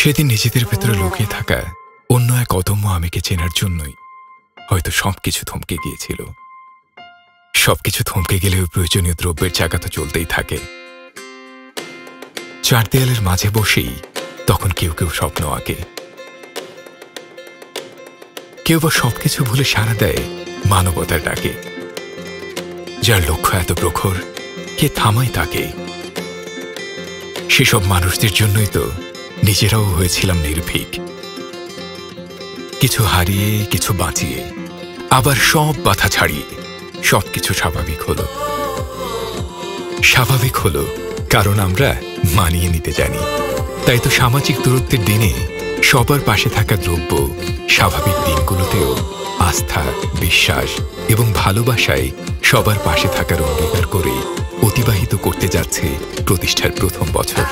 সেদিন নিজেদের ভেতরে লুকিয়ে থাকা অন্য এক অদম্য আমিকে চেনার জন্যই হয়তো সবকিছু থমকে গিয়েছিল। সবকিছু থমকে গেলেও প্রয়োজনীয় দ্রব্যের চাকা তো চলতেই থাকে। চার দেয়ালের মাঝে বসেই তখন কেউ কেউ স্বপ্ন আঁকে, কেউ বা সবকিছু ভুলে সাড়া দেয় মানবতার ডাকে। যার লক্ষ্য এত প্রখর, কে থামায় তাকে? সেসব মানুষদের জন্যই তো নিজেরাও হয়েছিলাম নির্ভীক। কিছু হারিয়ে, কিছু বাঁচিয়ে, আবার সব বাধা ছাড়িয়ে সবকিছু স্বাভাবিক হলো। স্বাভাবিক হলো কারণ আমরা মানিয়ে নিতে জানি। তাই তো সামাজিক দূরত্বের দিনে সবার পাশে থাকা দ্রব্য স্বাভাবিক দিনগুলোতেও আস্থা, বিশ্বাস এবং ভালোবাসায় সবার পাশে থাকার অঙ্গীকার করে অতিবাহিত করতে যাচ্ছে প্রতিষ্ঠার প্রথম বছর।